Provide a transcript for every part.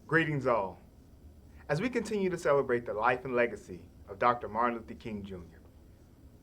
Greetings all. As we continue to celebrate the life and legacy of Dr. Martin Luther King Jr.,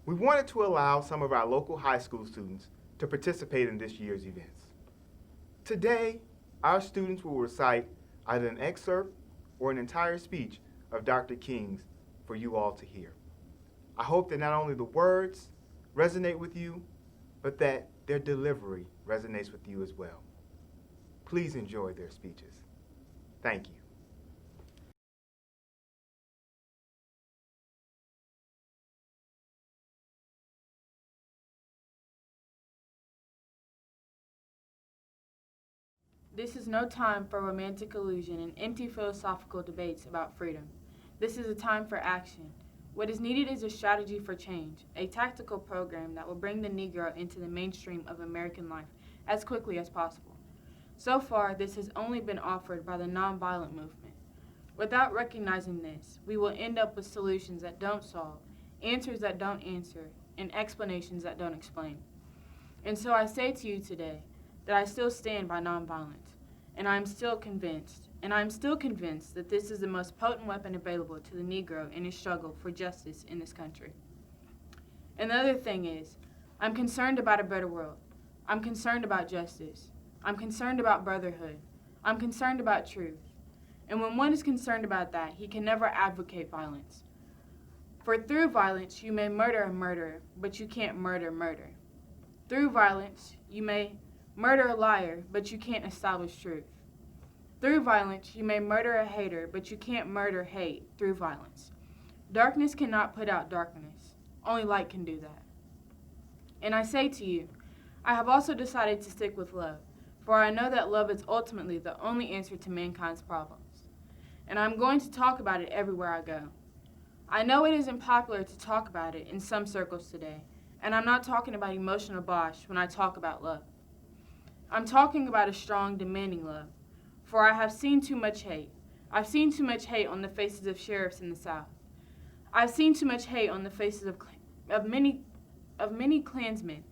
we wanted to allow some of our local high school students to participate in this year's events. Today, our students will recite either an excerpt or an entire speech of Dr. King's for you all to hear. I hope that not only the words resonate with you, but that their delivery resonates with you as well. Please enjoy their speeches. Thank you. This is no time for romantic illusion and empty philosophical debates about freedom. This is a time for action. What is needed is a strategy for change, a tactical program that will bring the Negro into the mainstream of American life as quickly as possible. So far, this has only been offered by the nonviolent movement. Without recognizing this, we will end up with solutions that don't solve, answers that don't answer, and explanations that don't explain. And so I say to you today that I still stand by nonviolence, and I am still convinced that this is the most potent weapon available to the Negro in his struggle for justice in this country. Another thing is, I'm concerned about a better world. I'm concerned about justice. I'm concerned about brotherhood. I'm concerned about truth. And when one is concerned about that, he can never advocate violence. For through violence, you may murder a murderer, but you can't murder murder. Through violence, you may murder a liar, but you can't establish truth. Through violence, you may murder a hater, but you can't murder hate through violence. Darkness cannot put out darkness. Only light can do that. And I say to you, I have also decided to stick with love, for I know that love is ultimately the only answer to mankind's problems. And I'm going to talk about it everywhere I go. I know it isn't popular to talk about it in some circles today, and I'm not talking about emotional bosh when I talk about love. I'm talking about a strong, demanding love, for I have seen too much hate. I've seen too much hate on the faces of sheriffs in the South. I've seen too much hate on the faces of many Klansmen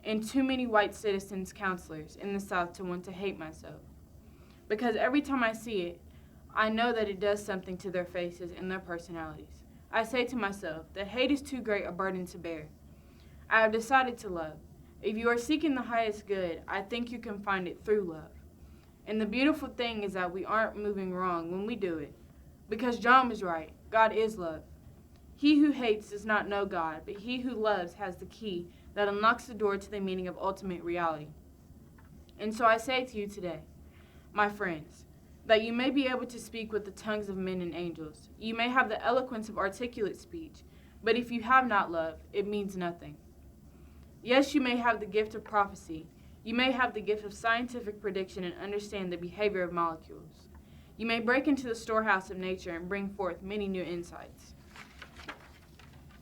and too many white citizens counselors in the South to want to hate myself. Because every time I see it, I know that it does something to their faces and their personalities. I say to myself that hate is too great a burden to bear. I have decided to love. If you are seeking the highest good, I think you can find it through love. And the beautiful thing is that we aren't moving wrong when we do it. Because John was right, God is love. He who hates does not know God, but he who loves has the key that unlocks the door to the meaning of ultimate reality. And so I say to you today, my friends, that you may be able to speak with the tongues of men and angels. You may have the eloquence of articulate speech, but if you have not love, it means nothing. Yes, you may have the gift of prophecy. You may have the gift of scientific prediction and understand the behavior of molecules. You may break into the storehouse of nature and bring forth many new insights.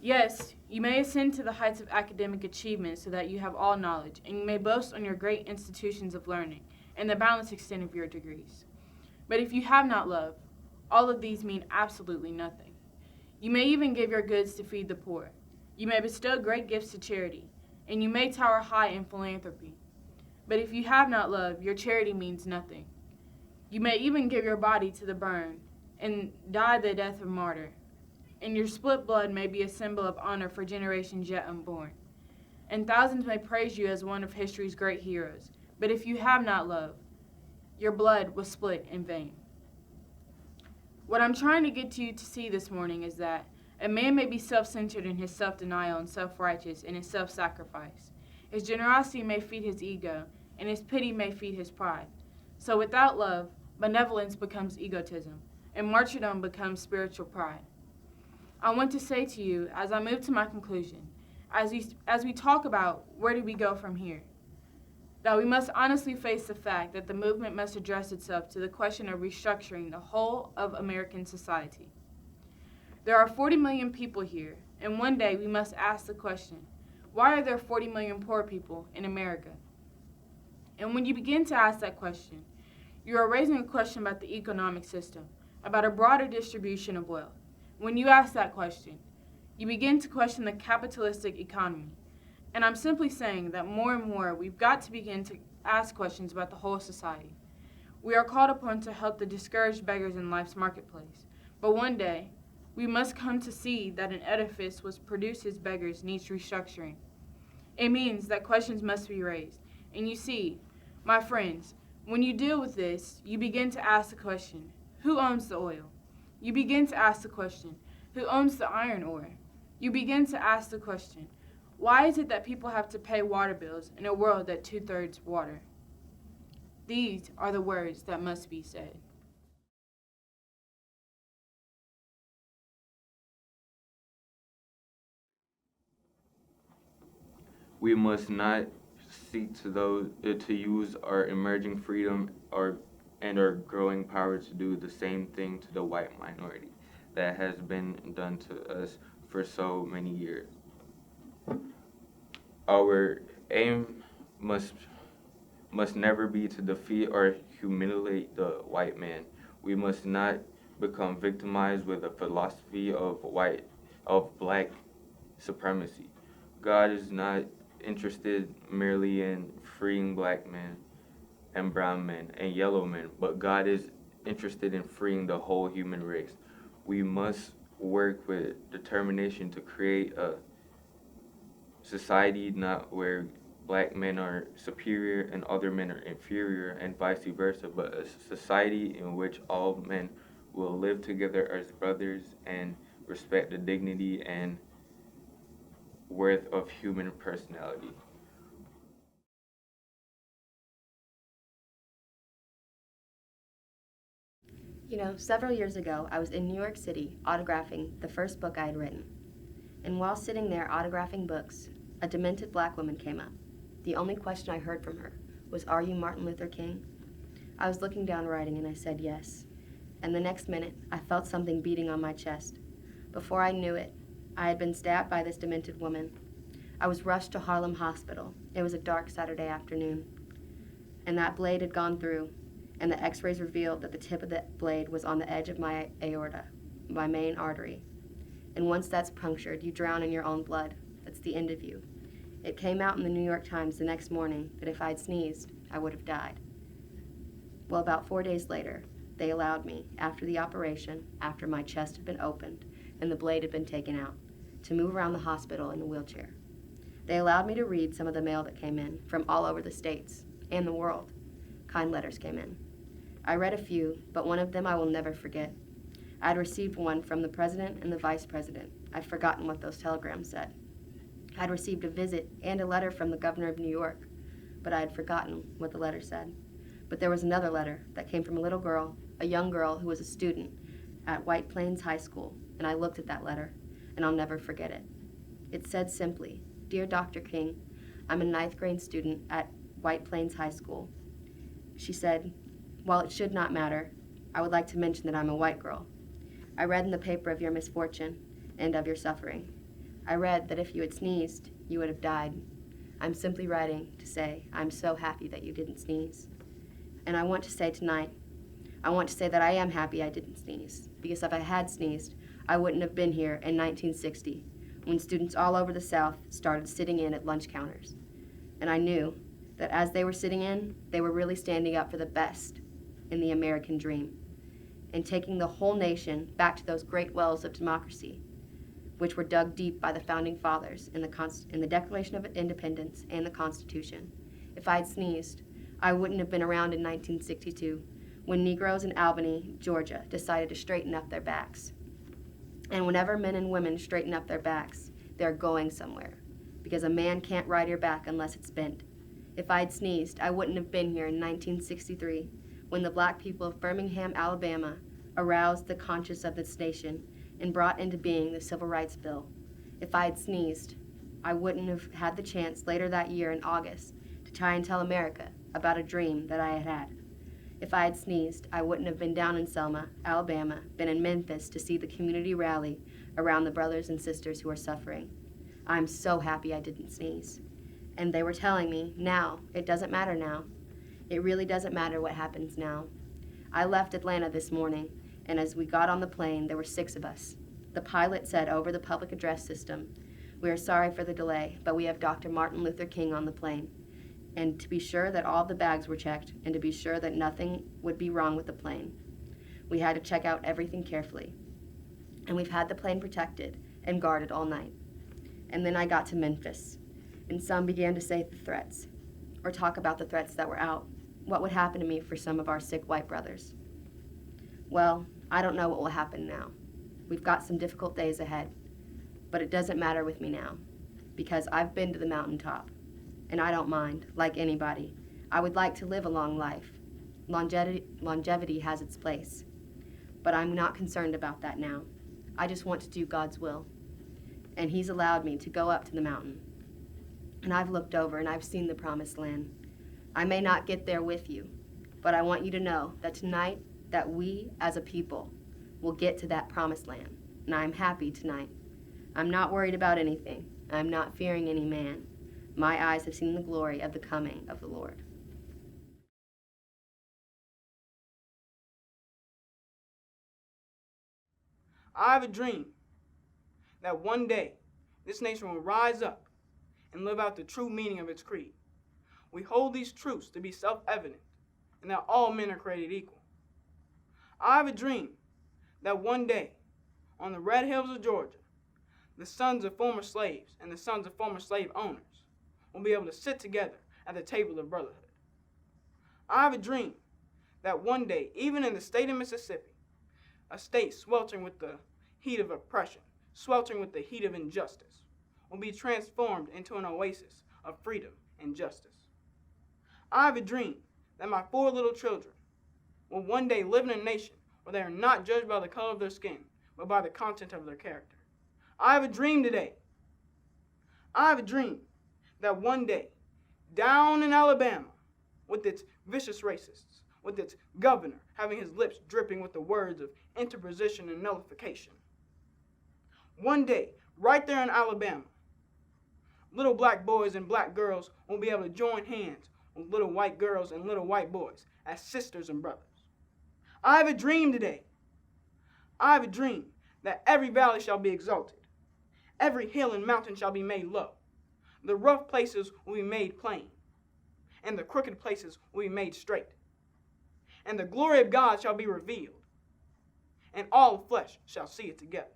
Yes, you may ascend to the heights of academic achievement so that you have all knowledge, and you may boast on your great institutions of learning and the boundless extent of your degrees. But if you have not love, all of these mean absolutely nothing. You may even give your goods to feed the poor. You may bestow great gifts to charity, and you may tower high in philanthropy. But if you have not love, your charity means nothing. You may even give your body to the burn and die the death of a martyr, and your split blood may be a symbol of honor for generations yet unborn. And thousands may praise you as one of history's great heroes. But if you have not love, your blood was split in vain. What I'm trying to get you to see this morning is that a man may be self-centered in his self-denial and self-righteous in his self-sacrifice. His generosity may feed his ego, and his pity may feed his pride. So without love, benevolence becomes egotism, and martyrdom becomes spiritual pride. I want to say to you, as I move to my conclusion, as we talk about where do we go from here, that we must honestly face the fact that the movement must address itself to the question of restructuring the whole of American society. There are 40 million people here, and one day we must ask the question, why are there 40 million poor people in America? And when you begin to ask that question, you are raising a question about the economic system, about a broader distribution of wealth. When you ask that question, you begin to question the capitalistic economy. And I'm simply saying that more and more we've got to begin to ask questions about the whole society. We are called upon to help the discouraged beggars in life's marketplace. But one day, we must come to see that an edifice which produces beggars needs restructuring. It means that questions must be raised. And you see, my friends, when you deal with this, you begin to ask the question, who owns the oil? You begin to ask the question, who owns the iron ore? You begin to ask the question, why is it that people have to pay water bills in a world that 2/3 water? These are the words that must be said. We must not seek to use our emerging freedom and our growing power to do the same thing to the white minority that has been done to us for so many years. Our aim must never be to defeat or humiliate the white man. We must not become victimized with a philosophy of black supremacy. God is not interested merely in freeing black men and brown men and yellow men, but God is interested in freeing the whole human race. We must work with determination to create a society not where black men are superior and other men are inferior and vice versa, but a society in which all men will live together as brothers and respect the dignity and worth of human personality. Several years ago, I was in New York City autographing the first book I had written. And while sitting there autographing books, a demented black woman came up. The only question I heard from her was, "Are you Martin Luther King?" I was looking down writing and I said yes. And the next minute, I felt something beating on my chest. Before I knew it, I had been stabbed by this demented woman. I was rushed to Harlem Hospital. It was a dark Saturday afternoon. And that blade had gone through, and the x-rays revealed that the tip of the blade was on the edge of my aorta, my main artery. And once that's punctured, you drown in your own blood. That's the end of you. It came out in the New York Times the next morning that if I'd sneezed, I would have died. Well, about 4 days later, they allowed me, after the operation, after my chest had been opened and the blade had been taken out, to move around the hospital in a wheelchair. They allowed me to read some of the mail that came in from all over the states and the world. Kind letters came in. I read a few, but one of them I will never forget. I had received one from the president and the vice president. I'd forgotten what those telegrams said. I'd received a visit and a letter from the governor of New York, but I had forgotten what the letter said. But there was another letter that came from a little girl, a young girl who was a student at White Plains High School, and I looked at that letter, and I'll never forget it. It said simply, "Dear Dr. King, I'm a 9th grade student at White Plains High School." She said, "While it should not matter, I would like to mention that I'm a white girl. I read in the paper of your misfortune and of your suffering. I read that if you had sneezed, you would have died. I'm simply writing to say I'm so happy that you didn't sneeze. And I want to say tonight, I want to say that I am happy I didn't sneeze, because if I had sneezed, I wouldn't have been here in 1960, when students all over the South started sitting in at lunch counters. And I knew that as they were sitting in, they were really standing up for the best in the American dream, and taking the whole nation back to those great wells of democracy, which were dug deep by the founding fathers in the Declaration of Independence and the Constitution. If I'd sneezed, I wouldn't have been around in 1962, when Negroes in Albany, Georgia, decided to straighten up their backs. And whenever men and women straighten up their backs, they're going somewhere, because a man can't ride your back unless it's bent. If I'd sneezed, I wouldn't have been here in 1963, when the black people of Birmingham, Alabama, aroused the conscience of this nation and brought into being the Civil Rights Bill. If I had sneezed, I wouldn't have had the chance later that year in August to try and tell America about a dream that I had had. If I had sneezed, I wouldn't have been down in Selma, Alabama, been in Memphis to see the community rally around the brothers and sisters who are suffering. I'm so happy I didn't sneeze. And they were telling me, now, it doesn't matter now. It really doesn't matter what happens now. I left Atlanta this morning, and as we got on the plane, there were 6 of us. The pilot said over the public address system, "We are sorry for the delay, but we have Dr. Martin Luther King on the plane." and to be sure that all the bags were checked, and to be sure that nothing would be wrong with the plane. We had to check out everything carefully. And we've had the plane protected and guarded all night. And then I got to Memphis, and some began to say the threats, or talk about the threats that were out, what would happen to me for some of our sick white brothers. Well, I don't know what will happen now. We've got some difficult days ahead, but it doesn't matter with me now, because I've been to the mountaintop, and I don't mind, like anybody. I would like to live a long life. Longevity has its place, but I'm not concerned about that now. I just want to do God's will, and He's allowed me to go up to the mountain. And I've looked over and I've seen the promised land. I may not get there with you, but I want you to know that tonight that we as a people will get to that promised land. And I'm happy tonight. I'm not worried about anything. I'm not fearing any man. My eyes have seen the glory of the coming of the Lord. I have a dream that one day this nation will rise up and live out the true meaning of its creed. We hold these truths to be self-evident and that all men are created equal. I have a dream that one day on the red hills of Georgia, the sons of former slaves and the sons of former slave owners will be able to sit together at the table of brotherhood. I have a dream that one day, even in the state of Mississippi, a state sweltering with the heat of oppression, sweltering with the heat of injustice, will be transformed into an oasis of freedom and justice. I have a dream that my 4 little children will one day live in a nation where they are not judged by the color of their skin, but by the content of their character. I have a dream today. I have a dream that one day, down in Alabama, with its vicious racists, with its governor having his lips dripping with the words of interposition and nullification, one day, right there in Alabama, little black boys and black girls will be able to join hands with little white girls and little white boys as sisters and brothers. I have a dream today. I have a dream that every valley shall be exalted. Every hill and mountain shall be made low. The rough places will be made plain, and the crooked places will be made straight. And the glory of God shall be revealed, and all flesh shall see it together.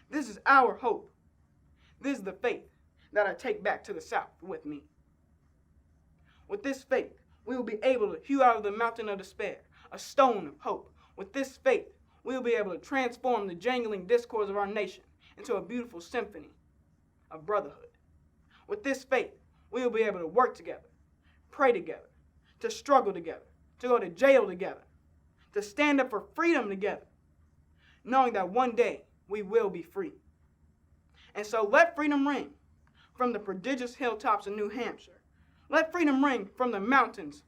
This is our hope. This is the faith that I take back to the South with me. With this faith, we will be able to hew out of the mountain of despair a stone of hope. With this faith, we will be able to transform the jangling discords of our nation into a beautiful symphony of brotherhood. With this faith, we will be able to work together, pray together, to struggle together, to go to jail together, to stand up for freedom together, knowing that one day we will be free. And so let freedom ring from the prodigious hilltops of New Hampshire. Let freedom ring from the mountains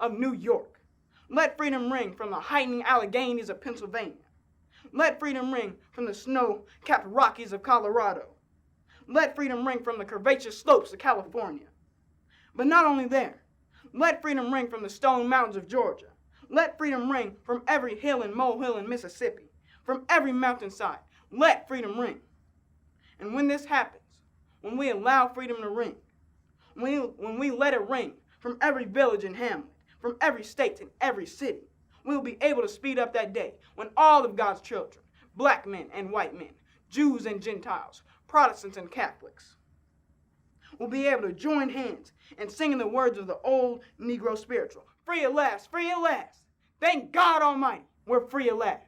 of New York. Let freedom ring from the heightening Alleghanies of Pennsylvania. Let freedom ring from the snow-capped Rockies of Colorado. Let freedom ring from the curvaceous slopes of California. But not only there, let freedom ring from the stone mountains of Georgia. Let freedom ring from every hill and molehill in Mississippi, from every mountainside. Let freedom ring. And when this happens, when we allow freedom to ring, when we let it ring from every village and hamlet, from every state and every city, we'll be able to speed up that day when all of God's children, black men and white men, Jews and Gentiles, Protestants and Catholics, will be able to join hands and sing in the words of the old Negro spiritual, free at last, free at last. Thank God Almighty, we're free at last.